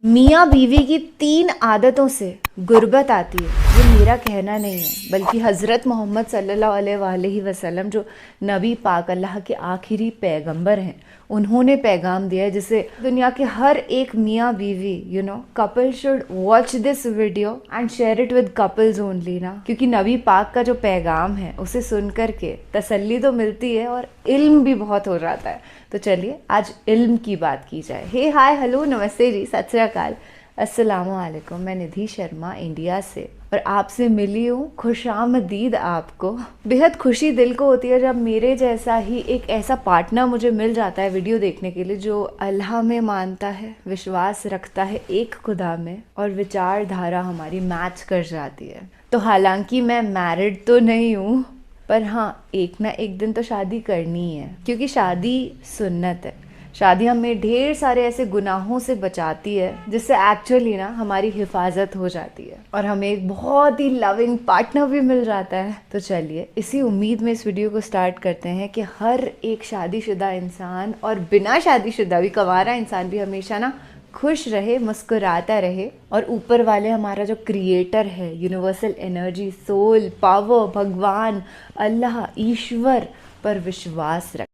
मियाँ बीवी की 3 आदतों से गुर्बत आती है। ये मेरा कहना नहीं है, बल्कि हज़रत मोहम्मद सल्लल्लाहु अलैहि वसल्लम जो नबी पाक अल्लाह के आखिरी पैगंबर हैं, उन्होंने पैगाम दिया है, जिसे दुनिया के हर एक मियाँ बीवी couple should watch this video and share it with couples only ना, क्योंकि नबी पाक का जो पैगाम है उसे सुन करके तसल्ली तो मिलती है और इल्म भी बहुत हो जाता है। तो चलिए आज इल्म की बात की जाए। हे हाय हेलो नमस्ते जी, सत श्री अकाल, अस्सलाम वालेकुम। मैं निधि शर्मा इंडिया से और आपसे मिली हूँ। खुशामदीद आपको। बेहद खुशी दिल को होती है जब मेरे जैसा ही एक ऐसा पार्टनर मुझे मिल जाता है वीडियो देखने के लिए, जो अल्लाह में मानता है, विश्वास रखता है एक खुदा में, और विचारधारा हमारी मैच कर जाती है। तो हालांकि मैं मैरिड तो नहीं हूँ, पर हाँ एक ना एक दिन तो शादी करनी है, क्योंकि शादी सुन्नत है। शादी हमें ढेर सारे ऐसे गुनाहों से बचाती है जिससे एक्चुअली ना हमारी हिफाजत हो जाती है और हमें एक बहुत ही लविंग पार्टनर भी मिल जाता है। तो चलिए इसी उम्मीद में इस वीडियो को स्टार्ट करते हैं कि हर एक शादीशुदा इंसान और बिना शादीशुदा भी, कंवारा इंसान भी हमेशा ना खुश रहे, मुस्कुराता रहे और ऊपर वाले हमारा जो क्रिएटर है, यूनिवर्सल एनर्जी, सोल, पावर, भगवान, अल्लाह, ईश्वर पर विश्वास रखे।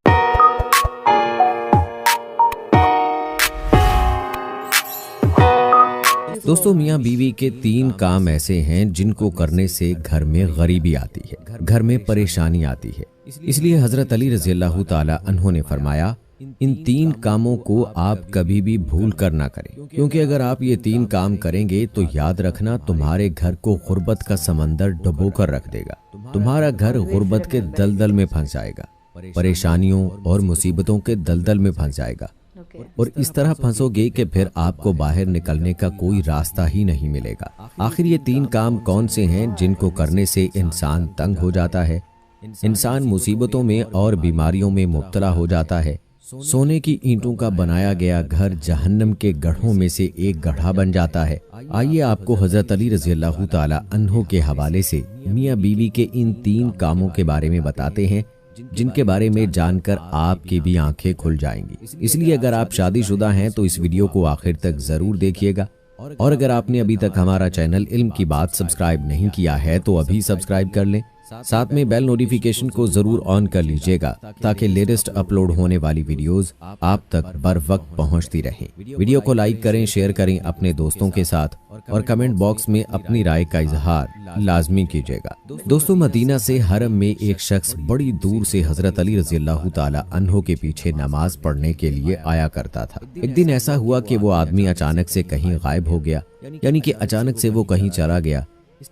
दोस्तों, मियाँ बीवी के 3 काम ऐसे हैं जिनको करने से घर में गरीबी आती है, घर में परेशानी आती है। इसलिए हजरत अली रज़ियल्लाहु ताला अन्हु ने फरमाया, इन 3 कामों को आप कभी भी भूल कर ना करें, क्योंकि अगर आप ये 3 काम करेंगे तो याद रखना तुम्हारे घर को गुर्बत का समंदर डुबो कर रख देगा। तुम्हारा घर गुर्बत के दलदल में फंस जाएगा, परेशानियों और मुसीबतों के दलदल में फंस जाएगा और इस तरह फंसोगे कि फिर आपको बाहर निकलने का कोई रास्ता ही नहीं मिलेगा। आखिर ये 3 काम कौन से हैं जिनको करने से इंसान तंग हो जाता है, इंसान मुसीबतों में और बीमारियों में मुब्तला हो जाता है। सोने की ईंटों का बनाया गया घर जहन्नम के गढ़ों में से एक गढ़ा बन जाता है। आइए आपको हजरत अली रज़ियल्लाहु ताला अन्हु के हवाले से मियाँ बीवी के इन 3 कामों के बारे में बताते हैं, जिनके बारे में जानकर आपकी भी आंखें खुल जाएंगी। इसलिए अगर आप शादीशुदा हैं तो इस वीडियो को आखिर तक जरूर देखिएगा, और अगर आपने अभी तक हमारा चैनल इल्म की बात सब्सक्राइब नहीं किया है तो अभी सब्सक्राइब कर लें। साथ में बेल नोटिफिकेशन को जरूर ऑन कर लीजिएगा ताकि लेटेस्ट अपलोड होने वाली वीडियोस आप तक बर वक्त पहुंचती रहें। वीडियो को लाइक करें, शेयर करें अपने दोस्तों के साथ और कमेंट बॉक्स में अपनी राय का इजहार लाजमी कीजिएगा। दोस्तों, मदीना से हरम में एक शख्स बड़ी दूर से हजरत अली रज़ियल्लाहु ताला अन्हु के पीछे नमाज पढ़ने के लिए आया करता था। एक दिन ऐसा हुआ कि वो आदमी अचानक से कहीं गायब हो गया, यानी कि अचानक से वो कहीं चला गया।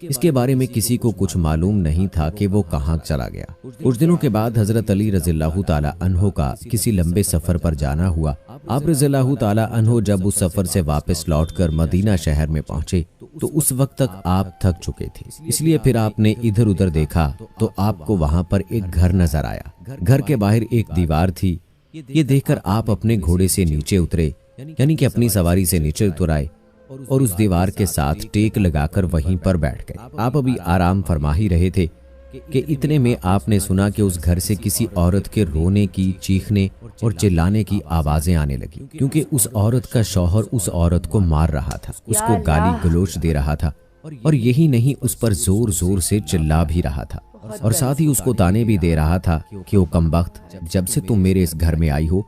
इसके बारे में किसी को कुछ मालूम नहीं था कि वो कहाँ चला गया। कुछ दिनों के बाद हजरत अली रज़ियल्लाहु ताला अन्हु का किसी लंबे सफर पर जाना हुआ। आप रज़ियल्लाहु ताला अन्हु जब उस सफर से वापस लौटकर मदीना शहर में पहुंचे तो उस वक्त तक आप थक चुके थे। इसलिए फिर आपने इधर उधर देखा तो आपको वहां पर एक घर नजर आया। घर के बाहर एक दीवार थी। ये देखकर आप अपने घोड़े से नीचे उतरे, यानी कि अपनी सवारी से नीचे उतर आए और उस दीवार के साथ टेक लगाकर वहीं पर बैठ गए। आप अभी आराम फरमा ही रहे थे कि इतने में आपने सुना कि उस घर से किसी औरत के रोने की, चीखने और चिल्लाने की आवाजें आने लगी, क्योंकि उस औरत का शौहर उस औरत को मार रहा था, उसको गाली गलोच दे रहा था और यही नहीं, उस पर जोर जोर से चिल्ला भी रहा था और साथ ही उसको ताने भी दे रहा था कि ओ कमबख्त, जब से तुम मेरे इस घर में आई हो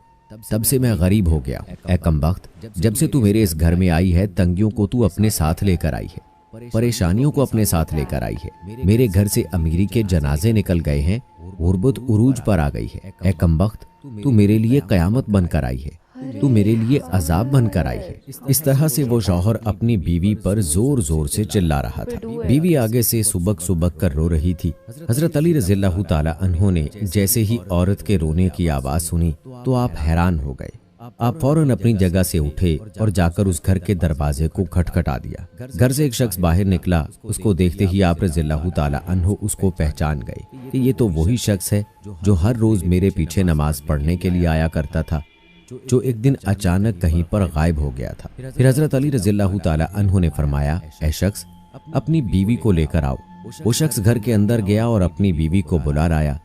तब से मैं गरीब हो गया। ए कमबख्त, जब से तू मेरे इस घर में आई है तंगियों को तू अपने साथ लेकर आई है, परेशानियों को अपने साथ लेकर आई है। मेरे घर से अमीरी के जनाजे निकल गए हैं, गुर्बत उरूज पर आ गई है। ए कमबख्त, तू मेरे लिए कयामत बनकर आई है, तू मेरे लिए अजाब बनकर आई है। इस तरह से वो शौहर अपनी बीवी पर जोर जोर से चिल्ला रहा था। बीवी आगे से सुबक सुबक कर रो रही थी। हजरत अली रज़ियल्लाहु ताला अन्हु ने जैसे ही औरत के रोने की आवाज सुनी तो आप हैरान हो गए। आप फौरन अपनी जगह से उठे और जाकर उस घर के दरवाजे को खटखटा दिया। घर से एक शख्स बाहर निकला। उसको देखते ही आप रज़ियल्लाहु ताला अन्हु उसको पहचान गए कि ये तो वही शख्स है जो हर रोज मेरे पीछे नमाज पढ़ने के लिए आया करता था, जो एक दिन अचानक कहीं पर गायब हो गया था। फिर हजरत अली रज़ियल्लाहु ताला अन्हु ने फरमाया, ऐ शख्स, अपनी बीवी को लेकर आओ। वो शख्स घर के अंदर गया और अपनी बीवी को बुला लाया।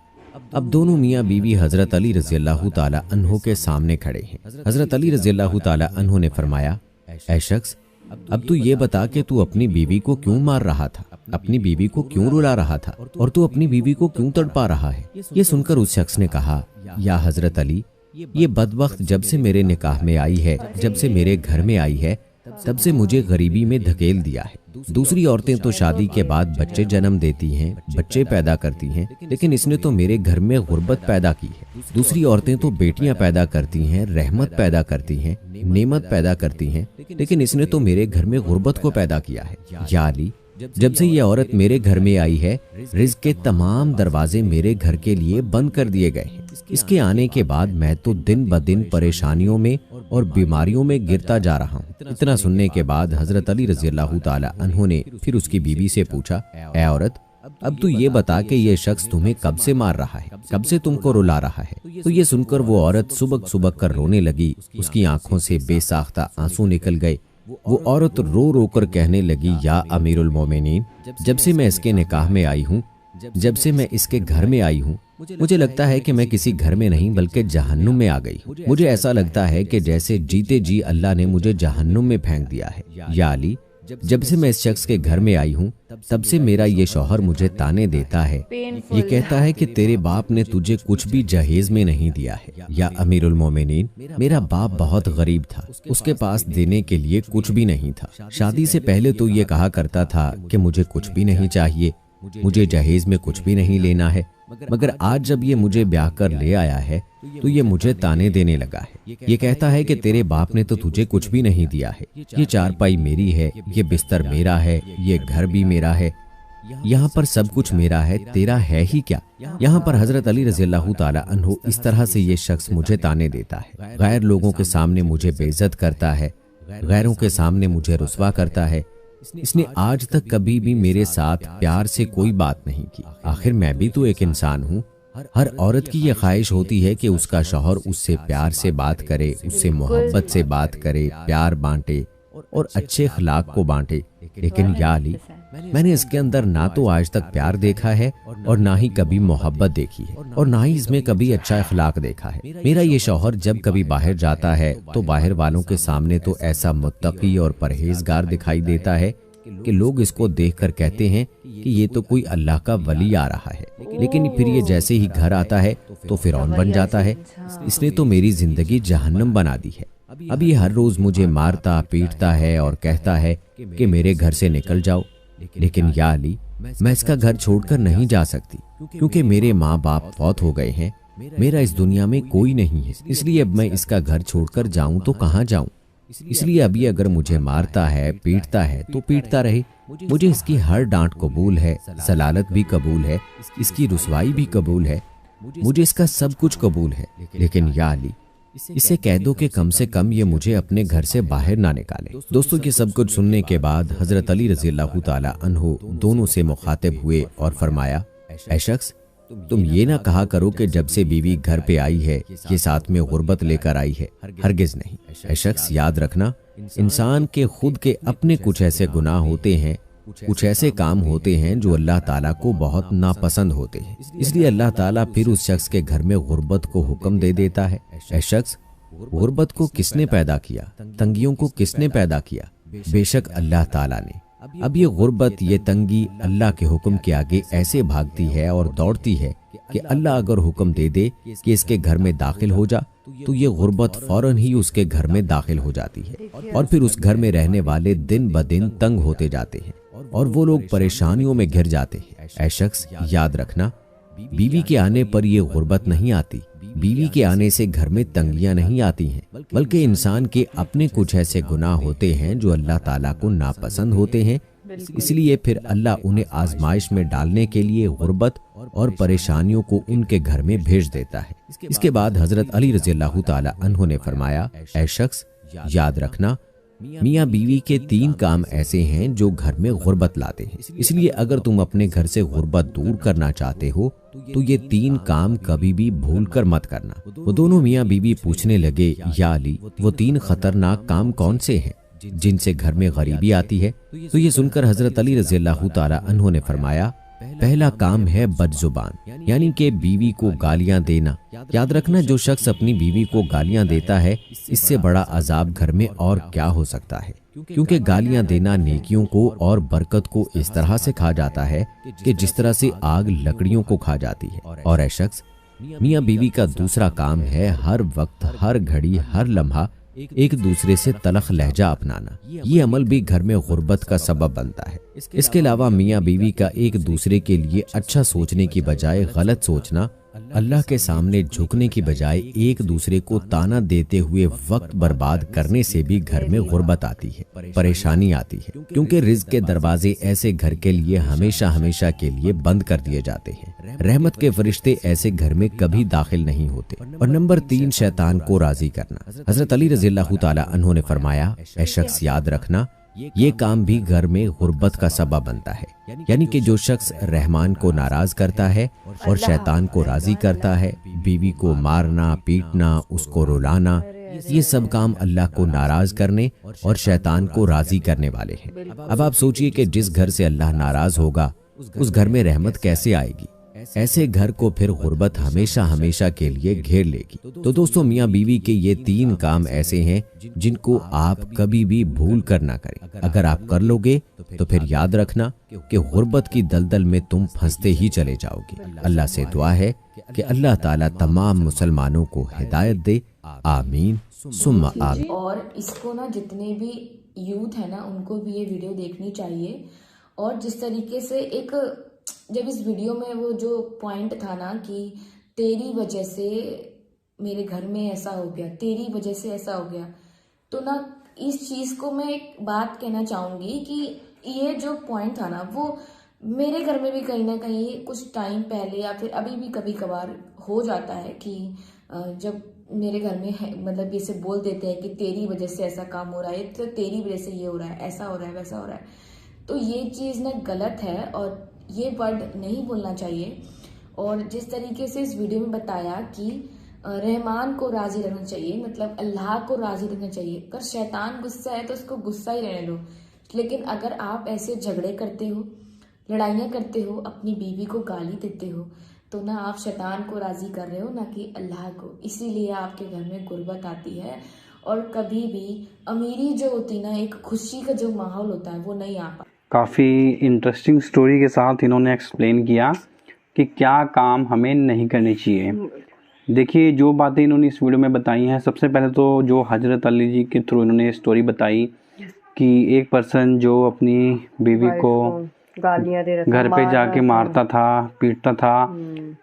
अब दोनों मियाँ बीवी हजरत अली रज़ियल्लाहु ताला अन्हु के सामने खड़े हैं। हजरत अली रज़ियल्लाहु ताला अन्हु ने फरमाया, ऐ शख्स, अब तू ये बता कि तू अपनी बीवी को क्यों मार रहा था, अपनी बीवी को क्यों रुला रहा था और तू अपनी बीवी को क्यों तड़पा रहा है। ये सुनकर उस शख्स ने कहा, या हजरत अली, ये बदबख्त जब से मेरे निकाह में आई है, जब से मेरे घर में आई है, तब से मुझे गरीबी में धकेल दिया है। दूसरी औरतें तो शादी के बाद बच्चे जन्म देती हैं, बच्चे पैदा करती हैं, लेकिन इसने तो मेरे घर में गुर्बत पैदा की है। दूसरी औरतें तो बेटियां पैदा करती हैं, रहमत पैदा करती हैं, नेमत पैदा करती हैं, लेकिन इसने तो मेरे घर में गुर्बत को पैदा किया है। या अली, जब से ये औरत मेरे घर में आई है, रिज़्क़ के तमाम दरवाजे मेरे घर के लिए बंद कर दिए गए हैं। इसके आने के बाद मैं तो दिन ब दिन परेशानियों में और बीमारियों में गिरता जा रहा हूँ। इतना सुनने के बाद हजरत अली रज़ियल्लाहु ताला अन्हु ने फिर उसकी बीवी से पूछा, ऐ औरत, अब तू ये बता कि ये शख्स तुम्हें कब से मार रहा है, कब से तुमको रुला रहा है। तो ये सुनकर वो औरत सुबक सुबक कर रोने लगी। उसकी आंखों से बेसाख्ता आंसू निकल गए। वो औरत रो रो कर कहने लगी, या अमीरुल मोमिनीन, जब से मैं इसके निकाह में आई हूँ, जब से मैं इसके घर में आई हूँ, मुझे लगता है कि मैं किसी घर में नहीं बल्कि जहन्नुम में आ गई हूँ। मुझे ऐसा लगता है कि जैसे जीते जी अल्लाह ने मुझे जहन्नुम में फेंक दिया है। या अली, जब से मैं इस शख्स के घर में आई हूँ, तब से मेरा ये शौहर मुझे ताने देता है। ये कहता है कि तेरे बाप ने तुझे कुछ भी जहेज में नहीं दिया है। या अमीरुल मोमिनीन, मेरा बाप बहुत गरीब था, उसके पास देने के लिए कुछ भी नहीं था। शादी से पहले तो ये कहा करता था कि मुझे कुछ भी नहीं चाहिए, मुझे जहेज में कुछ भी नहीं लेना है, मगर आज जब ये मुझे ब्याह कर ले आया है तो ये मुझे ताने देने लगा है। ये कहता है कि तेरे बाप ने तो तुझे कुछ भी नहीं दिया है, ये चारपाई मेरी है, ये बिस्तर मेरा है, ये घर भी मेरा है, यहाँ पर सब कुछ मेरा है, तेरा है ही क्या। यहाँ पर हजरत अली रज़ियल्लाहु ताला अन्हु इस तरह से ये शख्स मुझे ताने देता है, गैर लोगों के सामने मुझे बेइज्जत करता है, गैरों के सामने मुझे रुस्वा करता है। इसने आज तक कभी भी मेरे साथ प्यार से कोई बात नहीं की। आखिर मैं भी तो एक इंसान हूँ। हर औरत की ये ख्वाहिश होती है कि उसका शौहर उससे प्यार से बात करे, उससे मोहब्बत से बात करे, प्यार बांटे और अच्छे अखलाक को बांटे। लेकिन या अली, मैंने इसके अंदर ना तो आज तक प्यार देखा है और ना ही कभी मोहब्बत देखी है और ना ही इसमें कभी अच्छा अखलाक देखा है। मेरा ये शौहर जब कभी बाहर जाता है तो बाहर वालों के सामने तो ऐसा मुत्तकी और परहेजगार दिखाई देता है कि लोग इसको देखकर कहते हैं कि ये तो कोई अल्लाह का वली आ रहा है, लेकिन फिर ये जैसे ही घर आता है तो फिरौन बन जाता है। इसने तो मेरी जिंदगी जहन्नम बना दी है। अब ये हर रोज मुझे मारता पीटता है और कहता है कि मेरे घर से निकल जाओ। लेकिन या अली, मैं इसका घर छोड़कर नहीं जा सकती, क्योंकि मेरे माँ बाप फौत हो गए हैं, मेरा इस दुनिया में कोई नहीं है। इसलिए अब मैं इसका घर छोड़कर जाऊं तो कहाँ जाऊं। इसलिए अभी अगर मुझे मारता है पीटता है तो पीटता रहे, मुझे इसकी हर डांट कबूल है, सलालत भी कबूल है, इसकी रुसवाई भी कबूल है, मुझे इसका सब कुछ कबूल है। लेकिन या अली, इसे कह दो कि कम से कम ये मुझे अपने घर से बाहर ना निकाले। दोस्तों, ये सब कुछ सुनने के बाद हजरत अली रज़ियल्लाहु ताला अन्हु दोनों से मुखातिब हुए और फरमाया, ऐ शख्स, तुम ये ना कहा करो कि जब से बीवी घर पे आई है ये साथ में गुर्बत लेकर आई है, हरगिज नहीं। ऐ शख्स, याद रखना, इंसान के खुद के अपने कुछ ऐसे गुनाह होते हैं, कुछ ऐसे काम होते हैं जो अल्लाह ताला को बहुत नापसंद होते हैं। इसलिए अल्लाह ताला फिर उस शख्स के घर में गुर्बत को हुक्म दे देता है। ऐ शख्स, गुर्बत को किसने पैदा किया, तंगियों को किसने पैदा किया? बेशक अल्लाह ताला ने। अब ये गुर्बत, ये तंगी अल्लाह के हुक्म के आगे ऐसे भागती है और दौड़ती है कि अल्लाह अगर हुक्म दे दे कि इसके घर में दाखिल हो जा तो ये गुर्बत फौरन ही उसके घर में दाखिल हो जाती है और फिर उस घर में रहने वाले दिन ब दिन तंग होते जाते हैं और वो लोग परेशानियों में घिर जाते हैं। ऐ शख्स, याद रखना, बीवी के आने पर ये गुर्बत नहीं आती, बीवी के आने से घर में तंगियां नहीं आती हैं, बल्कि इंसान के अपने कुछ ऐसे गुनाह होते हैं जो अल्लाह ताला को नापसंद होते हैं। इसलिए फिर अल्लाह उन्हें आजमाइश में डालने के लिए गुर्बत और परेशानियों को उनके घर में भेज देता है। इसके बाद हजरत अली रज़ियल्लाहु ताला अन्हु ने फरमाया, ऐ शख्स, याद रखना, मियाँ बीवी के 3 काम ऐसे हैं जो घर में गुर्बत लाते हैं। इसलिए अगर तुम अपने घर से गुर्बत दूर करना चाहते हो तो ये 3 काम कभी भी भूल कर मत करना। वो दोनों मियाँ बीवी पूछने लगे, या अली, वो 3 खतरनाक काम कौन से हैं जिनसे घर में गरीबी आती है? तो ये सुनकर हजरत अली रज़ियल्लाहु ताला अन्हु ने फरमाया, पहला काम है बदजुबान, यानी कि बीवी को गालियां देना। याद रखना, जो शख्स अपनी बीवी को गालियां देता है, इससे बड़ा अजाब घर में और क्या हो सकता है, क्योंकि गालियां देना नेकियों को और बरकत को इस तरह से खा जाता है कि जिस तरह से आग लकड़ियों को खा जाती है। और ऐ शख्स, मियाँ बीवी का दूसरा काम है हर वक्त, हर घड़ी, हर लम्हा एक दूसरे से तलख लहजा अपनाना। ये अमल भी घर में गुर्बत का सबब बनता है। इसके अलावा मियाँ बीवी का एक दूसरे के लिए अच्छा सोचने की बजाय गलत सोचना, अल्लाह के सामने झुकने की बजाय एक दूसरे को ताना देते हुए वक्त बर्बाद करने से भी घर में गुर्बत आती है, परेशानी आती है, क्योंकि रिज़्क़ के दरवाजे ऐसे घर के लिए हमेशा हमेशा के लिए बंद कर दिए जाते हैं। रहमत के फरिश्ते ऐसे घर में कभी दाखिल नहीं होते। और नंबर 3, शैतान को राजी करना। हजरत अली रज़ियल्लाहु ताला अन्हु ने फरमाया, ऐ शख्स याद रखना, ये काम भी घर में गुर्बत का सबब बनता है। यानी कि जो शख्स रहमान को नाराज करता है और शैतान को राजी करता है, बीवी को मारना, पीटना, उसको रुलाना, ये सब काम अल्लाह को नाराज करने और शैतान को राजी करने वाले हैं। अब आप सोचिए कि जिस घर से अल्लाह नाराज होगा, उस घर में रहमत कैसे आएगी। ऐसे घर को फिर गुर्बत हमेशा हमेशा के लिए घेर लेगी। तो दोस्तों, मियाँ बीवी के ये 3 काम ऐसे हैं जिनको आप कभी भी भूल कर ना करें। अगर आप कर लोगे तो फिर याद रखना कि गुर्बत की दलदल में तुम फंसते ही चले जाओगे। अल्लाह से दुआ है कि अल्लाह ताला तमाम मुसलमानों को हिदायत दे। आमीन सुम्मा आमीन। और इसको ना जितने भी यूथ है ना, उनको भी ये वीडियो देखनी चाहिए। और जिस तरीके से जब इस वीडियो में वो जो पॉइंट था ना कि तेरी वजह से मेरे घर में ऐसा हो गया, तेरी वजह से ऐसा हो गया, तो ना इस चीज को मैं एक बात कहना चाहूंगी कि ये जो पॉइंट था ना, वो मेरे घर में भी कहीं ना कहीं कुछ टाइम पहले या फिर अभी भी कभी कभार हो जाता है कि जब मेरे घर में है, मतलब ये से बोल देते हैं कि तेरी वजह से ऐसा काम हो रहा है, तो तेरी वजह से ये हो रहा है, ऐसा हो रहा है, वैसा हो रहा है। तो ये चीज़ ना गलत है और ये वर्ड नहीं बोलना चाहिए। और जिस तरीके से इस वीडियो में बताया कि रहमान को राजी रहना चाहिए, मतलब अल्लाह को राजी रहना चाहिए। अगर शैतान गुस्सा है तो उसको गुस्सा ही रहने दो, लेकिन अगर आप ऐसे झगड़े करते हो, लड़ाइयाँ करते हो, अपनी बीवी को गाली देते हो, तो ना आप शैतान को राजी कर रहे हो, ना कि अल्लाह को। इसीलिए आपके घर में गुर्बत आती है और कभी भी अमीरी जो होती ना, एक खुशी का जो माहौल होता है, वो नहीं आ पाता। काफ़ी इंटरेस्टिंग स्टोरी के साथ इन्होंने एक्सप्लेन किया कि क्या काम हमें नहीं करनी चाहिए। देखिए, जो बातें इन्होंने इस वीडियो में बताई हैं, सबसे पहले तो जो हजरत अली जी के थ्रू इन्होंने स्टोरी बताई कि एक पर्सन जो अपनी बीवी को गालियां दे रहा था, घर पे जाके मारता था, पीटता था,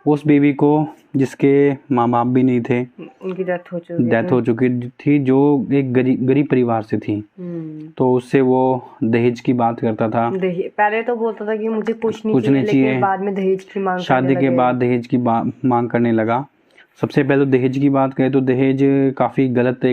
उस बीवी को जिसके माँ बाप भी नहीं थे, उनकी डेथ हो चुकी थी, जो एक गरीब परिवार से थी, तो उससे वो दहेज की बात करता था। पहले तो बोलता था कि मुझे कुछ नहीं चाहिए, लेकिन बाद में दहेज की मांग, शादी के बाद दहेज की मांग करने लगा। सबसे पहले तो दहेज की बात करें तो दहेज काफ़ी गलत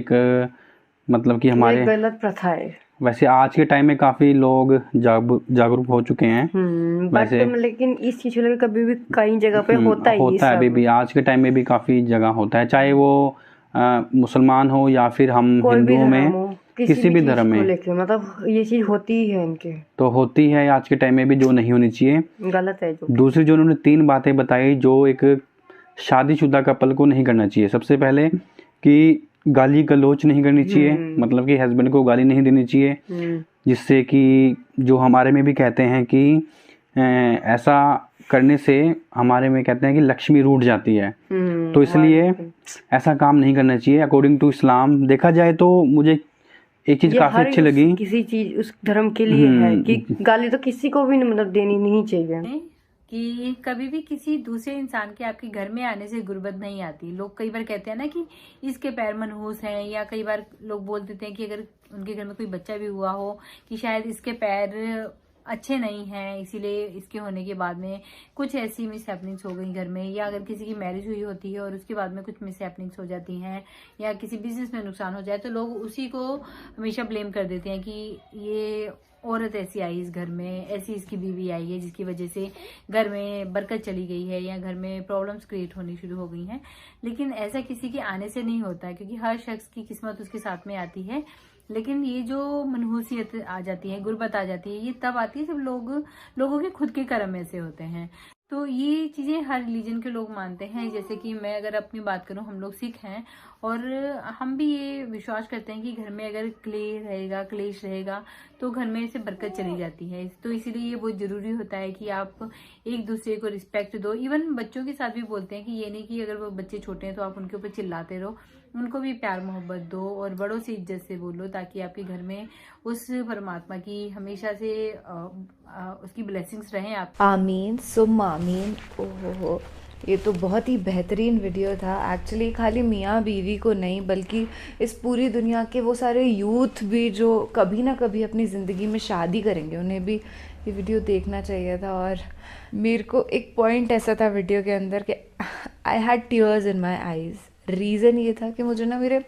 मतलब कि हमारे गलत प्रथा है। वैसे आज के टाइम में काफी लोग जागरूक हो चुके हैं, वैसे लेकिन इस चीज को कभी भी कई जगह पे होता है अभी भी आज के टाइम में भी काफी जगह होता है, चाहे वो मुसलमान हो या फिर हम हिंदुओं में किसी भी धर्म में, मतलब ये चीज होती ही है इनके, तो होती है आज के टाइम में भी, जो नहीं होनी चाहिए, गलत है। दूसरी जो उन्होंने 3 बातें बताई जो एक शादीशुदा कपल को नहीं करना चाहिए। सबसे पहले कि गाली गलौच नहीं करनी चाहिए, मतलब कि हस्बैंड को गाली नहीं देनी चाहिए, जिससे कि जो हमारे में भी कहते हैं कि ऐसा करने से हमारे में कहते हैं कि लक्ष्मी रूठ जाती है, तो इसलिए ऐसा काम नहीं करना चाहिए अकॉर्डिंग टू इस्लाम। देखा जाए तो मुझे एक चीज काफी अच्छी लगी, किसी चीज उस धर्म के लिए है कि गाली तो किसी को भी मतलब देनी नहीं चाहिए, कि कभी भी किसी दूसरे इंसान के आपके घर में आने से गुर्बत नहीं आती। लोग कई बार कहते हैं ना कि इसके पैर मनहूस हैं, या कई बार लोग बोल देते हैं कि अगर उनके घर में कोई बच्चा भी हुआ हो कि शायद इसके पैर अच्छे नहीं हैं, इसीलिए इसके होने के बाद में कुछ ऐसी मिसहैपनिंग्स हो गई घर में, या अगर किसी की मैरिज हुई होती है और उसके बाद में कुछ मिसहैपनिंग्स हो जाती हैं, या किसी बिजनेस में नुकसान हो जाए, तो लोग उसी को हमेशा ब्लेम कर देते हैं कि ये औरत ऐसी आई इस घर में, ऐसी इसकी बीवी आई है जिसकी वजह से घर में बरकत चली गई है या घर में प्रॉब्लम्स क्रिएट होनी शुरू हो गई हैं। लेकिन ऐसा किसी के आने से नहीं होता है, क्योंकि हर शख्स की किस्मत उसके साथ में आती है। लेकिन ये जो मनहूसियत आ जाती है, गुर्बत आ जाती है, ये तब आती है जब लोगों के खुद के कर्म ऐसे होते हैं। तो ये चीजें हर रिलीजन के लोग मानते हैं। जैसे कि मैं अगर अपनी बात करूं, हम लोग सिख हैं और हम भी ये विश्वास करते हैं कि घर में अगर क्लेश रहेगा तो घर में से बरकत चली जाती है। तो इसीलिए ये बहुत जरूरी होता है कि आप एक दूसरे को रिस्पेक्ट दो। इवन बच्चों के साथ भी बोलते हैं कि ये नहीं कि अगर वो बच्चे छोटे हैं तो आप उनके ऊपर चिल्लाते रहो, उनको भी प्यार मोहब्बत दो और बड़ों से इज्जत से बोलो, ताकि आपके घर में उस परमात्मा की हमेशा से उसकी ब्लेसिंग्स रहें आप। आमीन सुम्मा आमीन। ओहो, ये तो बहुत ही बेहतरीन वीडियो था। एक्चुअली खाली मियाँ बीवी को नहीं बल्कि इस पूरी दुनिया के वो सारे यूथ भी जो कभी ना कभी अपनी ज़िंदगी में शादी करेंगे, उन्हें भी ये वीडियो देखना चाहिए था। और मेरे को एक पॉइंट ऐसा था वीडियो के अंदर कि I had tears in my eyes. Reason ये था कि मुझे ना मेरे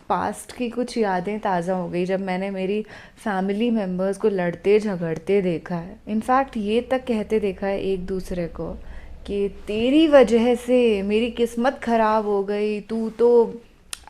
पास्ट की कुछ यादें ताज़ा हो गई जब मैंने मेरी फैमिली मेम्बर्स को लड़ते झगड़ते देखा है। इनफैक्ट ये तक कहते देखा है एक दूसरे को कि तेरी वजह से मेरी किस्मत ख़राब हो गई, तू तो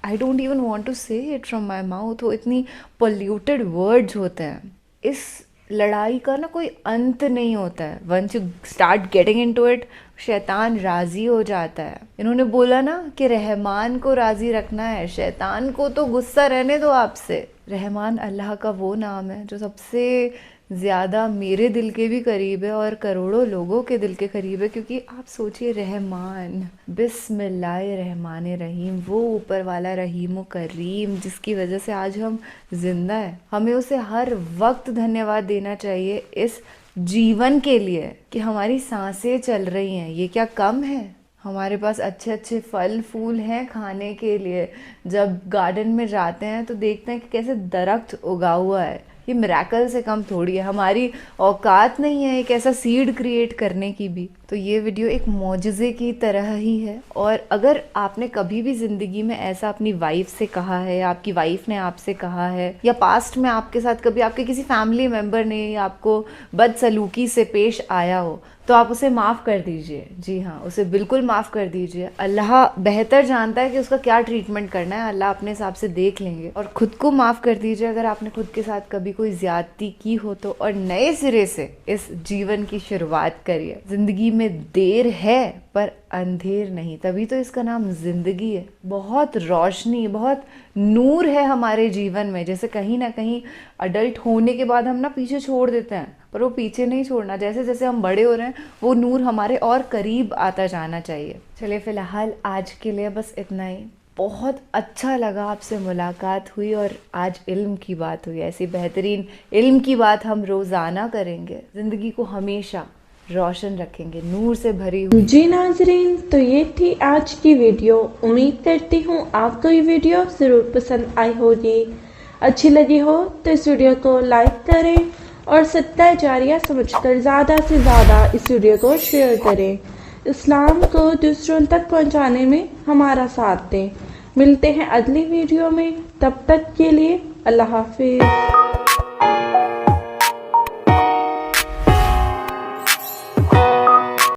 I don't even want to say it from my mouth. वो इतनी पोल्यूटेड वर्ड्स होते हैं। इस लड़ाई का ना कोई अंत नहीं होता है। Once you start getting into it, शैतान राज़ी हो जाता है। इन्होंने बोला ना कि रहमान को राज़ी रखना है, शैतान को तो गुस्सा रहने दो आपसे। रहमान अल्लाह का वो नाम है जो सबसे ज़्यादा मेरे दिल के भी करीब है और करोड़ों लोगों के दिल के करीब है। क्योंकि आप सोचिए, रहमान, बिस्मिल्लाहिर्रहमानिर्रहीम, वो ऊपर वाला रहीम करीम जिसकी वजह से आज हम जिंदा हैं। हमें उसे हर वक्त धन्यवाद देना चाहिए इस जीवन के लिए कि हमारी सांसें चल रही हैं। ये क्या कम है? हमारे पास अच्छे अच्छे फल फूल हैं खाने के लिए। जब गार्डन में जाते हैं तो देखते हैं कि कैसे दरख्त उगा हुआ है। ये मिरेकल से कम थोड़ी है। हमारी औकात नहीं है एक ऐसा सीड क्रिएट करने की भी। तो ये वीडियो एक मौजज़े की तरह ही है। और अगर आपने कभी भी ज़िंदगी में ऐसा अपनी वाइफ से कहा है, या आपकी वाइफ ने आपसे कहा है, या पास्ट में आपके साथ कभी आपके किसी फैमिली मेम्बर ने आपको बदसलूकी से पेश आया हो, तो आप उसे माफ़ कर दीजिए। जी हाँ, उसे बिल्कुल माफ़ कर दीजिए। अल्लाह बेहतर जानता है कि उसका क्या ट्रीटमेंट करना है। अल्लाह अपने हिसाब से देख लेंगे। और ख़ुद को माफ़ कर दीजिए अगर आपने खुद के साथ कभी कोई ज़्यादती की हो तो। और नए सिरे से इस जीवन की शुरुआत करिए। ज़िंदगी में देर है पर अंधेर नहीं, तभी तो इसका नाम ज़िंदगी है। बहुत रोशनी, बहुत नूर है हमारे जीवन में। जैसे कहीं ना कहीं अडल्ट होने के बाद हम ना पीछे छोड़ देते हैं, पर वो पीछे नहीं छोड़ना। जैसे जैसे हम बड़े हो रहे हैं वो नूर हमारे और करीब आता जाना चाहिए। चलिए फ़िलहाल आज के लिए बस इतना ही। बहुत अच्छा लगा आपसे मुलाकात हुई और आज इल्म की बात हुई। ऐसी बेहतरीन इल्म की बात हम रोज़ाना करेंगे। ज़िंदगी को हमेशा रोशन रखेंगे, नूर से भरी हुई। जी नाजरीन, तो ये थी आज की वीडियो। उम्मीद करती हूँ आपको ये वीडियो ज़रूर पसंद आई होगी। अच्छी लगी हो तो इस वीडियो को लाइक करें और सत्ता जारिया समझकर ज़्यादा से ज़्यादा इस वीडियो को शेयर करें। इस्लाम को दूसरों तक पहुंचाने में हमारा साथ दें। मिलते हैं अगली वीडियो में, तब तक के लिए अल्लाह हाफिज़।